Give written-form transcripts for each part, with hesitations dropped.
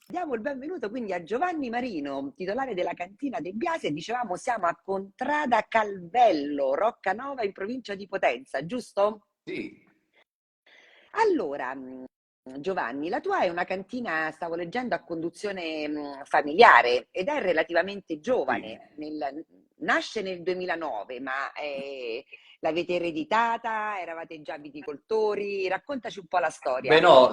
Diamo il benvenuto quindi a Giovanni Marino, titolare della cantina De Biasi, e dicevamo siamo a Contrada Calvello, Roccanova in provincia di Potenza, giusto? Sì, Allora, Giovanni, la tua è una cantina, stavo leggendo, a conduzione familiare ed è relativamente sì. giovane. Nasce nel 2009, ma l'avete ereditata? Eravate già viticoltori? Raccontaci un po' la Beh, storia. no,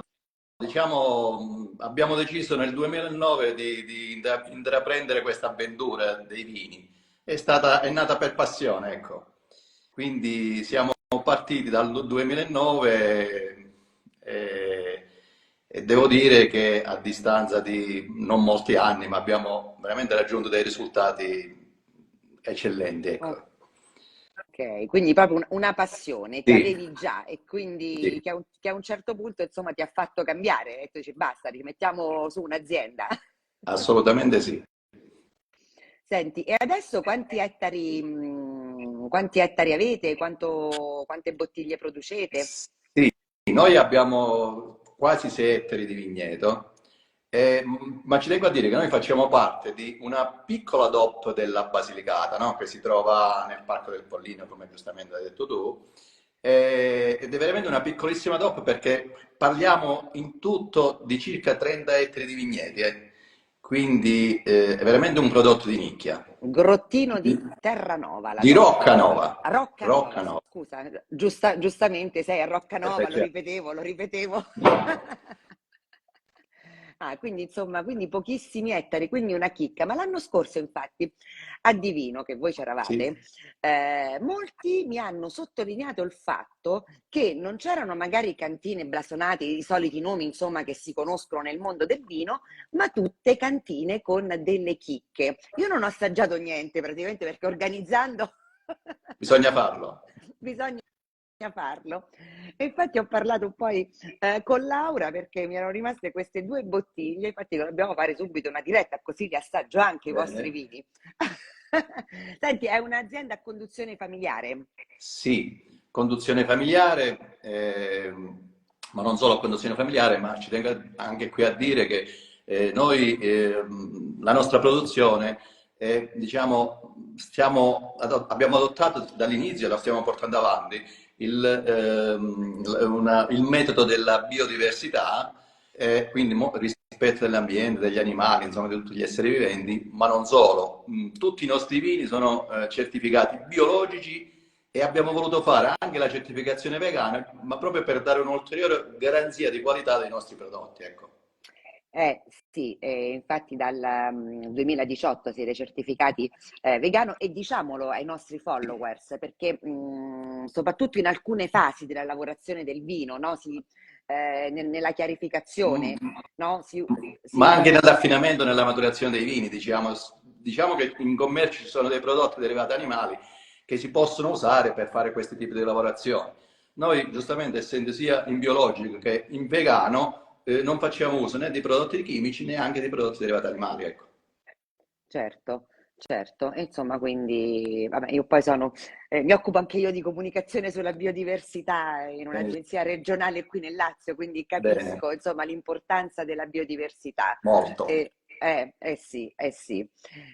diciamo, abbiamo deciso nel 2009 di intraprendere questa avventura dei vini. È nata per passione, ecco. Quindi siamo partiti dal 2009 e devo dire che a distanza di non molti anni, ma abbiamo veramente raggiunto dei risultati eccellenti, ecco. Ok, quindi proprio una passione che Sì, avevi già e quindi sì, che a un certo punto insomma ti ha fatto cambiare e tu dici basta, rimettiamo su un'azienda. assolutamente sì. Senti, e adesso quanti ettari avete? Quante bottiglie producete? Sì, noi abbiamo quasi 6 ettari di vigneto, ma ci tengo a dire che noi facciamo parte di una piccola DOP della Basilicata, no? Che si trova nel Parco del Pollino, come giustamente hai detto tu, ed è veramente una piccolissima DOP perché parliamo in tutto di circa 30 ettari di vigneti, quindi è veramente un prodotto di nicchia. Grottino di Terranova, la Di DOP. Roccanova, A Roccanova, Roccanova. scusa, giustamente sei a Roccanova, lo Certo. ripetevo, lo ripetevo. Ah, quindi insomma, quindi pochissimi ettari, quindi una chicca. Ma l'anno scorso, infatti, a Divino, che voi Sì. c'eravate, molti mi hanno sottolineato il fatto che non c'erano magari cantine blasonate, i soliti nomi, insomma, che si conoscono nel mondo del vino, ma tutte cantine con delle chicche. Io non ho assaggiato niente praticamente perché organizzando Bisogna farlo. bisogna farlo. E infatti ho parlato poi con Laura perché mi erano rimaste queste due bottiglie, infatti dobbiamo fare subito una diretta così li assaggio anche i vostri Bene. vini. Senti, è un'azienda a conduzione familiare. Sì, conduzione familiare, ma non solo conduzione familiare, ma ci tengo anche qui a dire che noi, la nostra produzione, diciamo, abbiamo adottato dall'inizio, e la stiamo portando avanti, il metodo della biodiversità, quindi rispetto dell'ambiente, degli animali, insomma, di tutti gli esseri viventi, ma non solo. Tutti i nostri vini sono certificati biologici e abbiamo voluto fare anche la certificazione vegana, ma proprio per dare un'ulteriore garanzia di qualità dei nostri prodotti, ecco. Eh sì, infatti dal 2018 siete certificati vegano e diciamolo ai nostri followers perché soprattutto in alcune fasi della lavorazione del vino, no? Nella chiarificazione, no? Ma Si- anche nell'affinamento, nella maturazione dei vini, diciamo che in commercio ci sono dei prodotti derivati animali che si possono usare per fare questi tipi di lavorazioni. Noi, giustamente, essendo sia in biologico che in vegano, non facciamo uso né di prodotti chimici né anche di prodotti derivati animali, ecco. Certo, certo. E insomma, quindi, vabbè, io poi mi occupo anche io di comunicazione sulla biodiversità in Bene, un'agenzia regionale qui nel Lazio, quindi bene, capisco, insomma, l'importanza della biodiversità. molto. Sì, eh sì.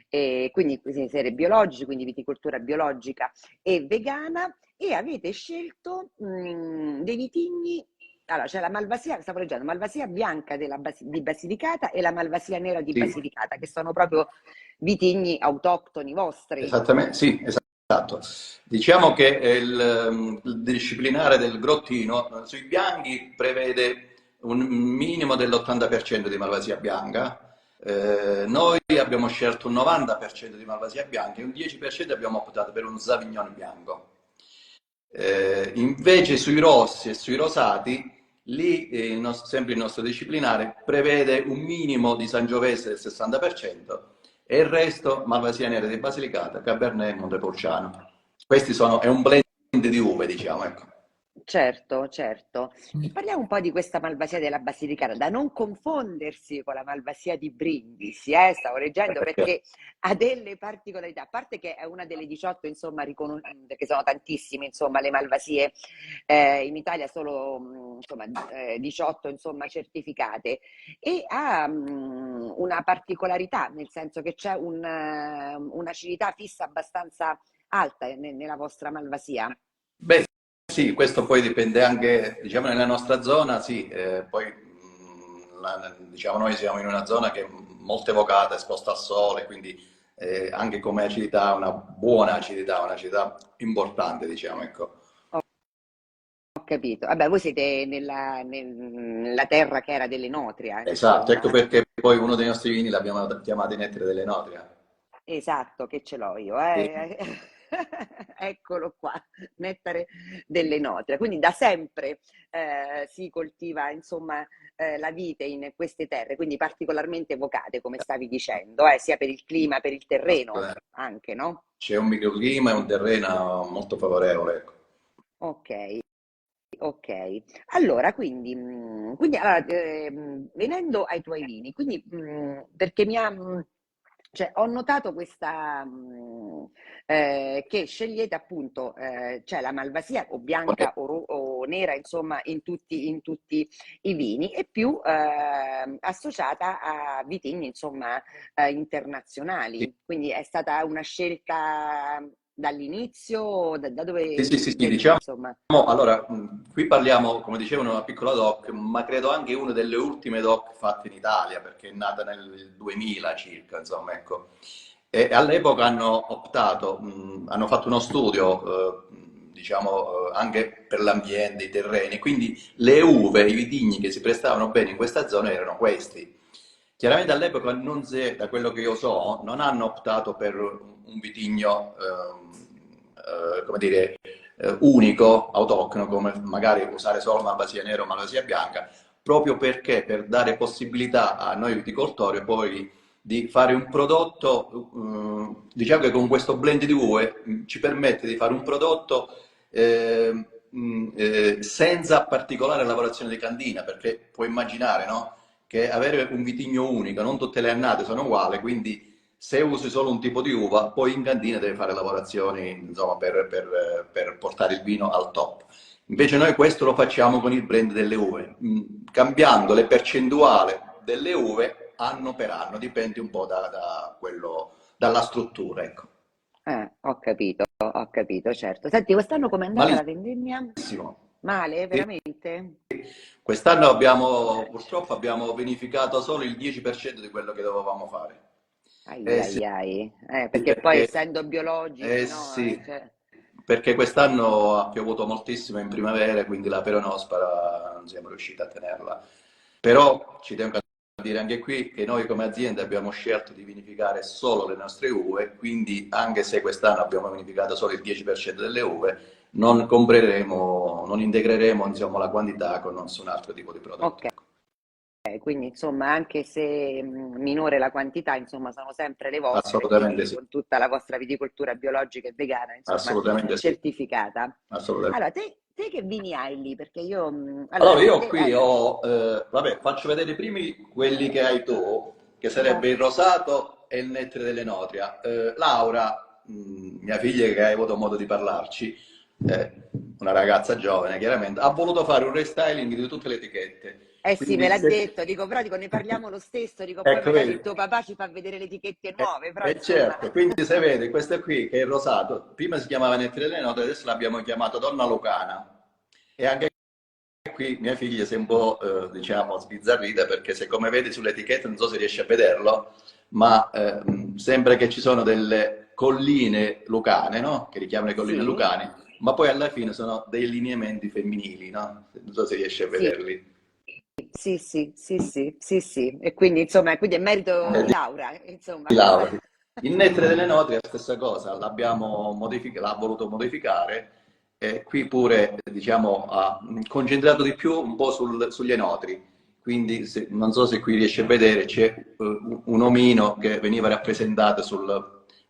E quindi siete biologici, quindi viticoltura biologica e vegana, e avete scelto dei vitigni. Allora, c'è la Malvasia, stavo leggendo, Malvasia bianca di Basilicata e la Malvasia nera di Sì. Basilicata, che sono proprio vitigni autoctoni vostri. Esattamente, sì, esatto. Diciamo che il disciplinare del grottino sui bianchi prevede un minimo dell'80% di malvasia bianca. Noi abbiamo scelto un 90% di malvasia bianca e un 10% abbiamo optato per un Sauvignon bianco. Invece sui rossi e sui rosati, lì sempre il nostro disciplinare prevede un minimo di Sangiovese del 60% e il resto Malvasia nera di Basilicata, Cabernet e Montepulciano. È un blend di uve, diciamo, ecco. Certo, certo. E parliamo un po' di questa Malvasia della Basilicata, da non confondersi con la Malvasia di Brindisi, stavo leggendo Perché? perché ha delle particolarità, a parte che è una delle 18, insomma, perché sono tantissime, insomma, le Malvasie, in Italia solo, insomma, 18, insomma, certificate, e ha una particolarità, nel senso che c'è un'acidità fissa abbastanza alta nella vostra Malvasia. Beh, sì, questo poi dipende anche, diciamo, nella nostra zona, sì, poi diciamo noi siamo in una zona che è molto evocata, esposta al sole, quindi anche come acidità, una buona acidità, un'acidità importante, diciamo, ecco. Ho capito. Vabbè, voi siete nella terra che era delle Notria, Esatto, ecco insomma. perché poi uno dei nostri vini l'abbiamo chiamato Inettere delle Notria. Esatto, che ce l'ho io. Sì. Eccolo qua, nettare delle Notrie. Quindi da sempre si coltiva, insomma, la vite in queste terre, quindi particolarmente evocate, come stavi dicendo, sia per il clima, per il terreno Assolutamente. anche, no? C'è un microclima e un terreno molto favorevole, ecco. Ok. Ok, allora quindi allora, venendo ai tuoi vini, quindi perché cioè, ho notato questa che scegliete appunto c'è la malvasia o bianca o nera, insomma, in tutti i vini e più associata a vitigni, insomma, internazionali. Quindi è stata una scelta dall'inizio, da Sì, dove sì, sì, sì, deriva, diciamo, insomma? allora, qui parliamo, come dicevo, di una piccola doc, ma credo anche una delle ultime doc fatte in Italia, perché è nata nel 2000 circa, insomma, ecco. E all'epoca hanno optato, hanno fatto uno studio, diciamo, anche per l'ambiente, i terreni, quindi le uve, i vitigni che si prestavano bene in questa zona erano questi. Chiaramente all'epoca, non si, da quello che io so, non hanno optato per un vitigno, come dire, unico, autoctono, come magari usare solo Malvasia nera o Malvasia bianca, proprio perché per dare possibilità a noi viticoltori poi di fare un prodotto, diciamo che con questo blend di uve ci permette di fare un prodotto senza particolare lavorazione di candina, perché puoi immaginare, no? Che avere un vitigno unico, non tutte le annate sono uguali, quindi se usi solo un tipo di uva, poi in cantina devi fare lavorazioni, insomma, per portare il vino al top. Invece noi questo lo facciamo con il blend delle uve, cambiando le percentuali delle uve anno per anno, dipende un po' dalla struttura, ecco. Ho capito, certo. Senti, quest'anno com'è andata la vendemmia? Malissimo. Male, Sì. veramente? Quest'anno Mannaggia. purtroppo abbiamo vinificato solo il 10% di quello che dovevamo fare. Ai Eh sì, ai ai. sì, Perché poi perché, essendo biologici, no? sì, Cioè, perché quest'anno ha piovuto moltissimo in primavera, quindi la peronospora non siamo riusciti a tenerla. Però ci tengo a dire anche qui che noi come azienda abbiamo scelto di vinificare solo le nostre uve, quindi anche se quest'anno abbiamo vinificato solo il 10% delle uve, non compreremo, non integreremo, insomma, la quantità con nessun altro tipo di prodotto. ok. Quindi insomma, anche se minore la quantità, insomma, sono sempre le vostre, Assolutamente quindi sì, con tutta la vostra viticoltura biologica e vegana, insomma, assolutamente sì, certificata. assolutamente. Allora, te che vini hai lì? Perché io, allora, Allora, io qui ho, vabbè, faccio vedere i primi quelli che hai tu, che eh, sarebbe il rosato e il nettere delle notria. Laura, mia figlia che hai avuto modo di parlarci, eh, una ragazza giovane chiaramente, ha voluto fare un restyling di tutte le etichette. eh sì, me Quindi, l'ha detto, dico, però dico, ne parliamo lo stesso, dico, poi ecco, magari vedi. il tuo papà ci fa vedere le etichette nuove, però insomma, Certo, quindi se vedi, questo qui che è il rosato, prima si chiamava nettere delle notrie, adesso l'abbiamo chiamato Donna Lucana. E anche qui mia figlia si è un po', diciamo, sbizzarrita perché se come vedi sull'etichetta, non so se riesci a vederlo, ma sembra che ci sono delle colline lucane, no? Che richiamano le colline sì, lucane, ma poi alla fine sono dei lineamenti femminili, no? Non so se riesci a sì, vederli. sì, sì, sì, sì, sì, sì, e quindi insomma, quindi è merito di Di Laura, insomma, questa... Laura. Il nettere delle note è la stessa cosa, l'ha voluto modificare e qui pure diciamo, ha concentrato di più un po' sugli enotri. Quindi non so se qui riesci a vedere, c'è un omino che veniva rappresentato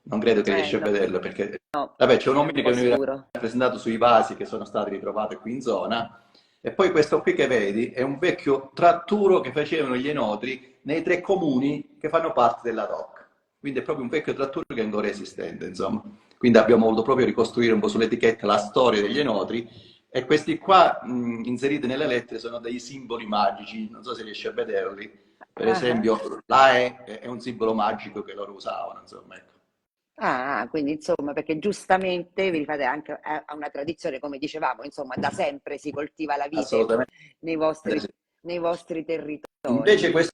Non credo che riesci a No, vederlo perché, no, vabbè, c'è un è un omino che po' mi viene scuro. rappresentato sui vasi che sono stati ritrovati qui in zona. E poi questo qui che vedi è un vecchio tratturo che facevano gli enotri nei 3 comuni che fanno parte della DOC. Quindi è proprio un vecchio tratturo che è ancora esistente, insomma. Quindi abbiamo voluto proprio ricostruire un po' sull'etichetta la storia degli enotri e questi qua inseriti nelle lettere sono dei simboli magici, non so se riesci a vederli. Per Ah, ah. esempio, l'AE è un simbolo magico che loro usavano, insomma, ecco. Quindi insomma, perché giustamente vi rifate anche a una tradizione, come dicevamo, insomma, da sempre si coltiva la vite Assolutamente nei vostri, sì. nei vostri territori. Invece questo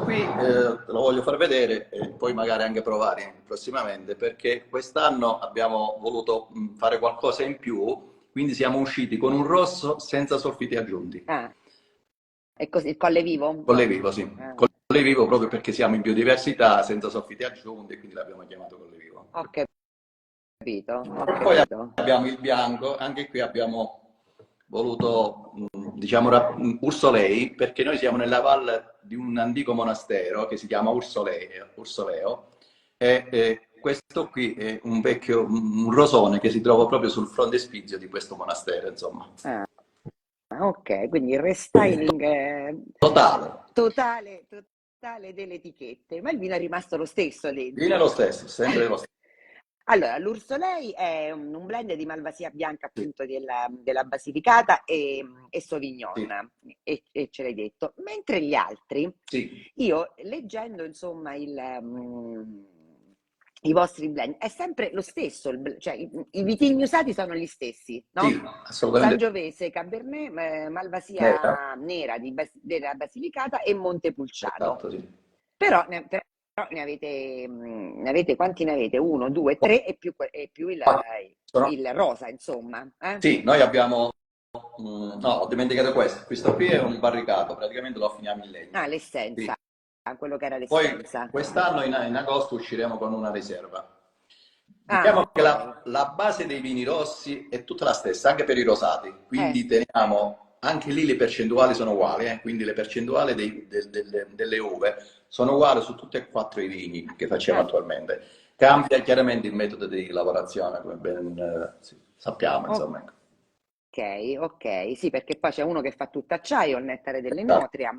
qui te lo voglio far vedere e poi magari anche provare prossimamente perché quest'anno abbiamo voluto fare qualcosa in più, quindi siamo usciti con un rosso senza soffitti aggiunti. Ah, è così, il Colle Vivo? Colle Vivo, sì. Ah, Colle Vivo proprio perché siamo in biodiversità, senza soffitti aggiunti, quindi l'abbiamo chiamato Colle Vivo. ho capito, ho E poi capito. abbiamo il bianco, anche qui abbiamo voluto, diciamo, Ursolei, perché noi siamo nella valle di un antico monastero che si chiama Ursoleo, e questo qui è un vecchio, un rosone che si trova proprio sul frontespizio di questo monastero, insomma. Ah, ok, quindi il restyling Totale. totale delle etichette, ma il vino è rimasto lo stesso Viene dentro. lo stesso, sempre lo stesso. Allora, l'Ursolei è un blend di Malvasia bianca Sì, appunto della Basilicata e sì, Sauvignon, e ce l'hai detto. Mentre gli altri, sì, io leggendo insomma i vostri blend, è sempre lo stesso, cioè i vitigni usati sono gli stessi, sì, no? assolutamente Sangiovese, Cabernet, nera. Malvasia nera della Basilicata e Montepulciano. Esatto, sì. Però ne avete quanti ne avete? Uno, due, tre e più Sono- il rosa, insomma. Sì, noi abbiamo. No, ho dimenticato questo. Questo qui è un barricato, praticamente lo affiniamo in legno. L'essenza, Sì. quello che era Poi l'essenza. quest'anno in agosto usciremo con una riserva. Diciamo che Ok. la base dei vini rossi è tutta la stessa, anche per i rosati. Eh, Quindi teniamo, anche lì le percentuali sono uguali, quindi le percentuali delle uve sono uguali su tutti e 4 i vini che facciamo ah, attualmente. Cambia chiaramente il metodo di lavorazione, come ben sì, sappiamo, insomma. Ecco. ok, ok. Sì, perché poi c'è uno che fa tutto acciaio, il nettare delle Esatto. notria,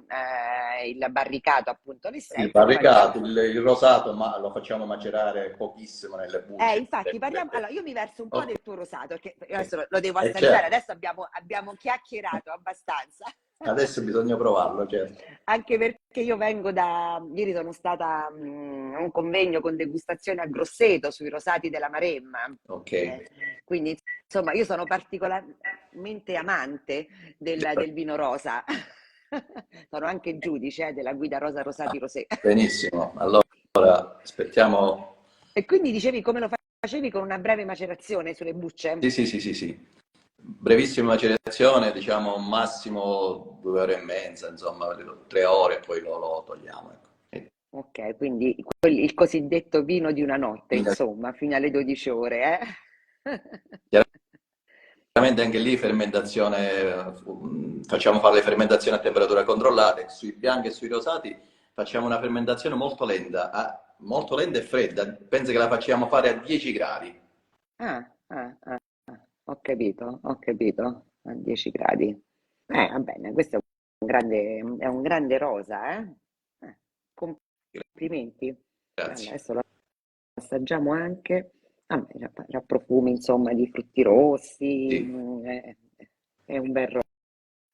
il barricato appunto Il l'essenza, e poi barricato, il rosato, ma lo facciamo macerare pochissimo nelle bucce. infatti parliamo. Allora, io mi verso un po' Ok. del tuo rosato, perché adesso lo devo E assaggiare. certo, Adesso abbiamo chiacchierato abbastanza. adesso bisogna provarlo, certo. Anche perché io vengo ieri sono stata a un convegno con degustazione a Grosseto sui rosati della Maremma. Ok. Quindi, insomma, io sono particolarmente amante del vino rosa. Sono anche giudice della guida Rosa Rosati Rosé. Benissimo, allora aspettiamo. E quindi dicevi come lo facevi con una breve macerazione sulle bucce? Sì, sì, sì, sì, sì. Brevissima macerazione, diciamo massimo 2 ore e mezza, insomma, 3 ore e poi lo togliamo. Ecco. Ok, quindi il cosiddetto vino di una notte, insomma, fino alle 12 ore, eh? Chiaramente anche lì fermentazione, facciamo fare le fermentazioni a temperatura controllata, sui bianchi e sui rosati facciamo una fermentazione molto lenta e fredda, penso che la facciamo fare a 10 gradi. Ho capito, ho capito. A 10 gradi. Va bene, questo è un grande rosa, eh? Complimenti. Allora, Grazie. adesso lo assaggiamo anche. C'ha profumi, insomma, di frutti rossi, Sì. è un bel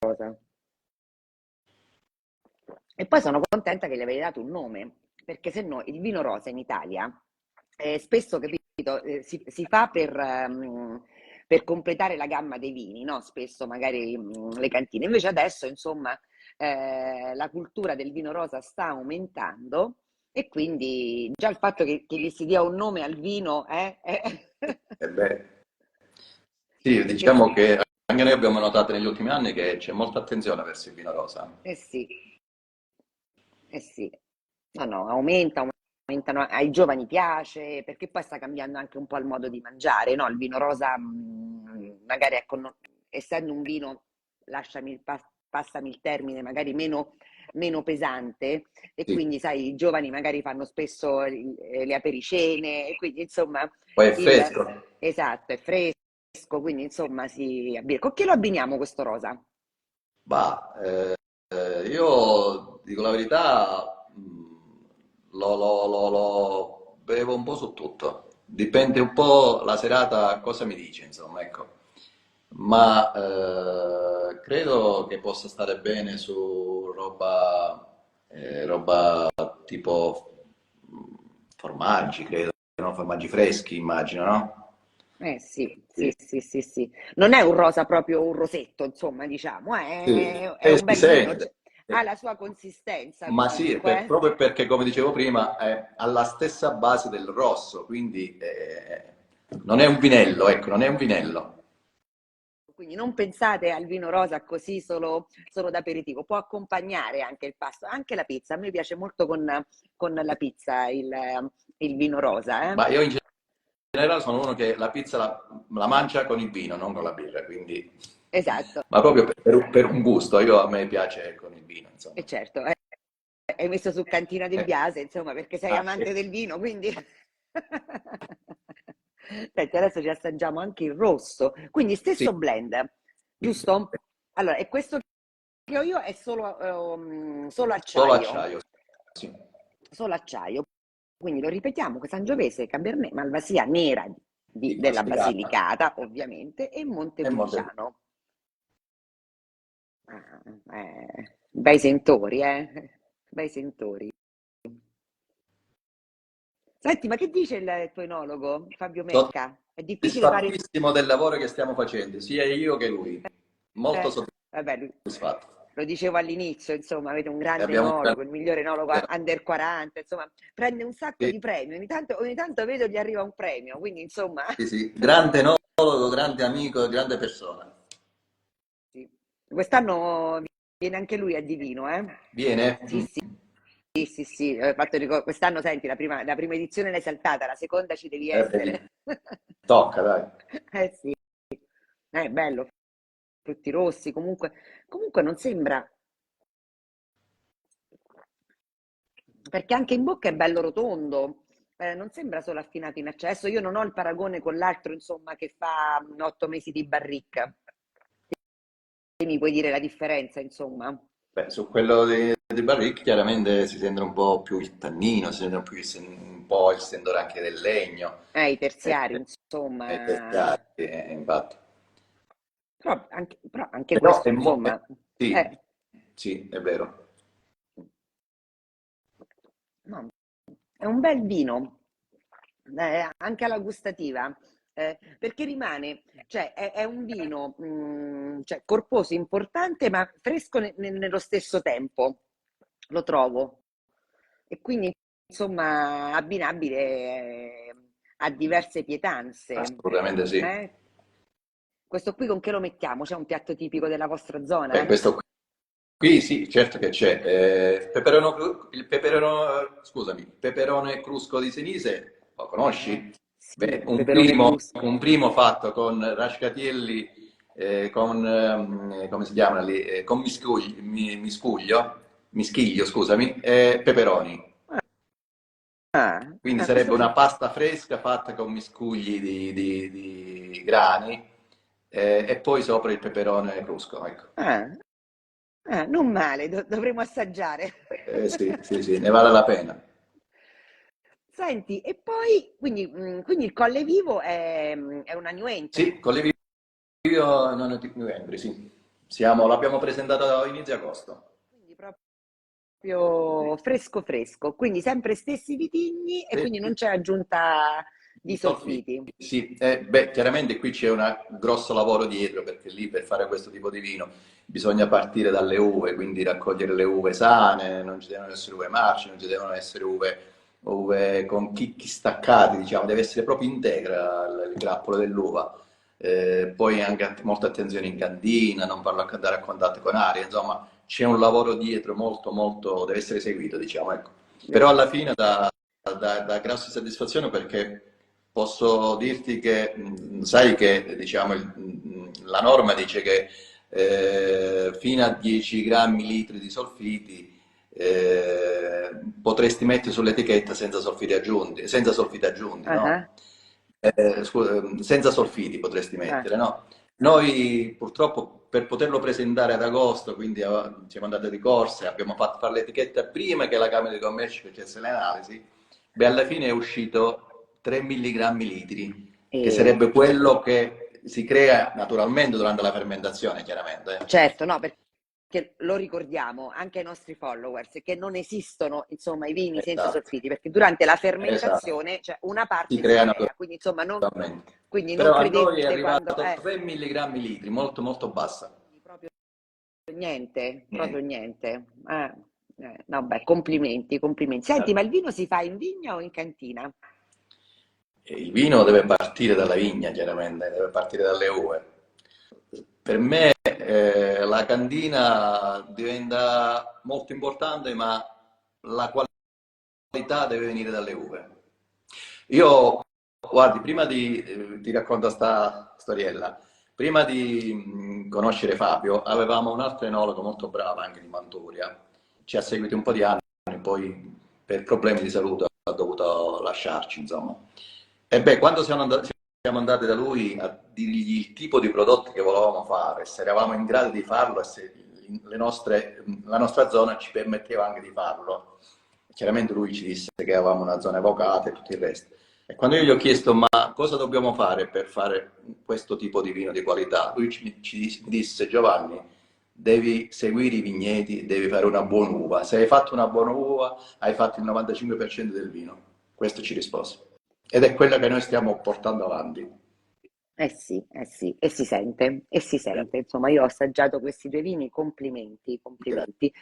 rosa. E poi sono contenta che gli avete dato un nome, perché se no il vino rosa in Italia spesso, capito, si fa per completare la gamma dei vini, no? Spesso magari le cantine. Invece adesso, insomma, la cultura del vino rosa sta aumentando e quindi già il fatto che gli si dia un nome al vino, E beh, sì, perché diciamo che anche noi abbiamo notato negli ultimi anni che c'è molta attenzione verso il vino rosa. sì, eh sì, no, no, aumentano, ai giovani piace, perché poi sta cambiando anche un po' il modo di mangiare, no? Il vino rosa, magari ecco, essendo un vino, passami il termine, magari meno meno pesante e Sì. quindi sai, i giovani magari fanno spesso le apericene e quindi insomma Poi è il fresco. esatto, è fresco, quindi insomma si abbina. Con che lo abbiniamo questo rosa? Ma io dico la verità, lo bevo un po' su tutto. Dipende un po' la serata cosa mi dice, insomma, ecco. Ma credo che possa stare bene su roba tipo formaggi, credo, no? Formaggi freschi, immagino, no? Sì, Sì, sì, sì, sì, sì. Non è un rosa proprio un rosetto, insomma, diciamo, sì, è un si bel vino, sente. ha la sua consistenza Ma sì, comunque. proprio perché, come dicevo prima, ha la stessa base del rosso, quindi non è un vinello, ecco, non è un vinello. Quindi non pensate al vino rosa così solo d'aperitivo, può accompagnare anche il pasto, anche la pizza. A me piace molto con la pizza il vino rosa, eh? Ma io in generale sono uno che la pizza la mangia con il vino, non con la birra, quindi... Esatto, Ma proprio per un gusto, a me piace con il vino, e insomma. certo, hai messo su Cantina del Eh, Biase, insomma, perché sei sì, amante del vino, quindi... Senti, adesso ci assaggiamo anche il rosso, quindi sì, stesso blend, sì. giusto? Allora, e questo che ho io è solo Solo acciaio, acciaio, sì. solo acciaio. Quindi lo ripetiamo, Sangiovese, Cabernet, Malvasia nera Di della Basilicata Basilicata, ovviamente, e e Monte... Montepulciano. Ah, bei sentori, bei sentori. Senti, ma che dice il tuo enologo, Fabio Mecca? È difficile fare... Soddisfattissimo del lavoro che stiamo facendo, sia io che lui. Molto Vabbè, soddisfatto. lo dicevo all'inizio, insomma, avete un E grande abbiamo un enologo, il migliore enologo grande... under 40, insomma, prende un sacco Sì, di premi, ogni tanto vedo gli arriva un premio, quindi insomma, sì, sì. Grande enologo, grande amico, grande persona. sì. Quest'anno viene anche lui a Divino, eh? Viene? Sì, sì, sì, sì, sì, quest'anno senti, la prima edizione l'hai saltata, la seconda ci devi Vedi. essere. Tocca, dai. Eh sì, è bello, frutti rossi, comunque non sembra, perché anche in bocca è bello rotondo, non sembra solo affinato in accesso. Io non ho il paragone con l'altro, insomma, che fa 8 mesi di barricca. Te mi puoi dire la differenza, insomma? Beh, su quello di Barrick chiaramente si sente un po' più il tannino, si sente un, più un po' il sentore anche del legno, I eh, terziari, ai insomma. terziari, infatti. Però anche Però questo, insomma, sì, eh, sì, è vero. no, è un bel vino, anche alla gustativa, perché rimane, cioè è un vino cioè, corposo, importante, ma fresco nello stesso tempo, lo trovo. E quindi, insomma, abbinabile a diverse pietanze. Assolutamente sì. eh. Questo qui con che lo mettiamo? C'è un piatto tipico della vostra Beh, zona? questo qui sì, certo che c'è. Il scusami, il peperone crusco di Senise, lo conosci? Sì, Beh, il peperone un crusco. primo fatto con rascatielli, con, come si chiama lì? Con mischiglio, scusami, e peperoni. Quindi sarebbe Questo una pasta fresca fatta con miscugli di grani e poi sopra il peperone crusco, ecco. ah, non male, dovremo assaggiare. Sì, sì, sì, ne vale la pena. Senti, e poi, quindi il Colle Vivo è una new entry, Sì, con le video non di novembre, sì. L'abbiamo presentato a inizio agosto. quindi proprio fresco fresco, quindi sempre stessi vitigni e Sì, quindi non c'è aggiunta di i solfiti. solfiti. Sì, beh, chiaramente qui c'è un grosso lavoro dietro perché lì per fare questo tipo di vino bisogna partire dalle uve, quindi raccogliere le uve sane, non ci devono essere uve marce, non ci devono essere uve con chicchi staccati, diciamo, deve essere proprio integra il grappolo dell'uva. Poi anche molta attenzione in cantina, non farlo andare a contatto con aria, insomma c'è un lavoro dietro molto molto, deve essere seguito, diciamo, ecco. Però alla fine dà grossa soddisfazione perché posso dirti che, sai che diciamo, la norma dice che fino a 10 grammi litri di solfiti potresti mettere sull'etichetta senza solfiti aggiunti, Ah, no? Senza solfiti potresti ah. mettere, no? Noi purtroppo per poterlo presentare ad agosto, quindi siamo andati di corsa, abbiamo fatto fare l'etichetta prima che la Camera di Commercio facesse l'analisi, beh, alla fine è uscito 3 milligrammi litri, che E sarebbe quello che si crea naturalmente durante la fermentazione, chiaramente. certo, no, perché lo ricordiamo anche ai nostri followers che non esistono, insomma, i vini senza Esatto, solfiti, perché durante la esatto. fermentazione, cioè, una Si parte si crea crea, quindi insomma naturalmente. quindi non Però a noi è credete quando arrivato 3 milligrammi litri, molto molto bassa. proprio niente, proprio Niente. niente. No, beh, complimenti, complimenti. Senti, ma il vino si fa in vigna o in cantina? E il vino deve partire dalla vigna, chiaramente, deve partire dalle uve. Per me la cantina diventa molto importante, ma la qualità deve venire dalle uve. Io, guardi, ti racconto sta storiella, prima di conoscere Fabio, avevamo un altro enologo molto bravo anche di Manturia, ci ha seguito un po' di anni, poi per problemi di salute ha dovuto lasciarci, insomma. E beh, quando siamo andati da lui a dirgli il tipo di prodotti che volevamo fare, se eravamo in grado di farlo e se la nostra zona ci permetteva anche di farlo. Chiaramente lui ci disse che avevamo una zona evocata e tutto il resto. E quando io gli ho chiesto ma cosa dobbiamo fare per fare questo tipo di vino di qualità, lui mi disse Giovanni, devi seguire i vigneti, devi fare una buona uva. Se hai fatto una buona uva, hai fatto il 95% del vino. Questo ci rispose. Ed è quella che noi stiamo portando avanti. Sì, e si sente. Insomma, io ho assaggiato questi due vini, complimenti, Grazie. complimenti.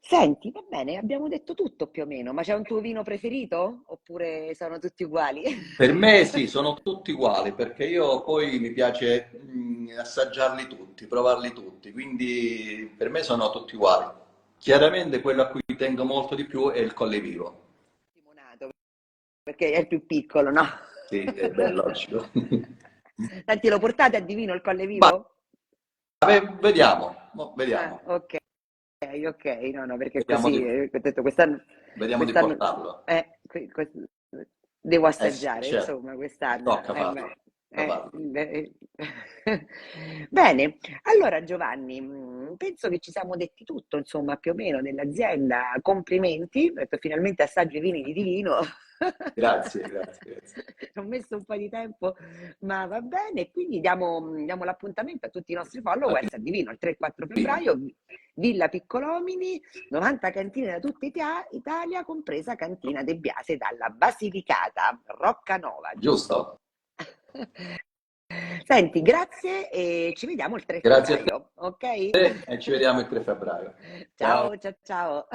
Senti, va bene, abbiamo detto tutto più o meno, ma c'è un tuo vino preferito? Oppure sono tutti uguali? Per me sì, sono tutti uguali, perché io poi mi piace assaggiarli tutti, provarli tutti, quindi per me sono tutti uguali. Chiaramente quello a cui tengo molto di più è il Colle Vivo. Limonato, perché è il più piccolo, no? Sì, è bello, logico. Senti, lo portate a Divino il Colle Ma Vivo? vediamo, Ah, vediamo, ok, ok, no, no, perché vediamo così, di, ho detto quest'anno, vediamo di quest'anno, portarlo. devo Sì, assaggiare, certo, insomma, quest'anno. tocca farlo, tocca farlo. Bene, allora Giovanni, penso che ci siamo detti tutto, insomma, più o meno dell'azienda. Complimenti, ho detto, finalmente assaggio i vini di Divino. Grazie, grazie, grazie. Ci ho messo un po' di tempo, ma va bene. Quindi diamo l'appuntamento a tutti i nostri A followers a Divino il 3-4 Divino, febbraio, Villa Piccolomini, 90 cantine da tutta Italia, compresa Cantina De Biase dalla Basilicata, Roccanova, giusto? giusto? Senti, grazie e ci vediamo il 3 Grazie a febbraio, ok? te e ci vediamo il 3 febbraio. Ciao. Ciao, ciao, ciao.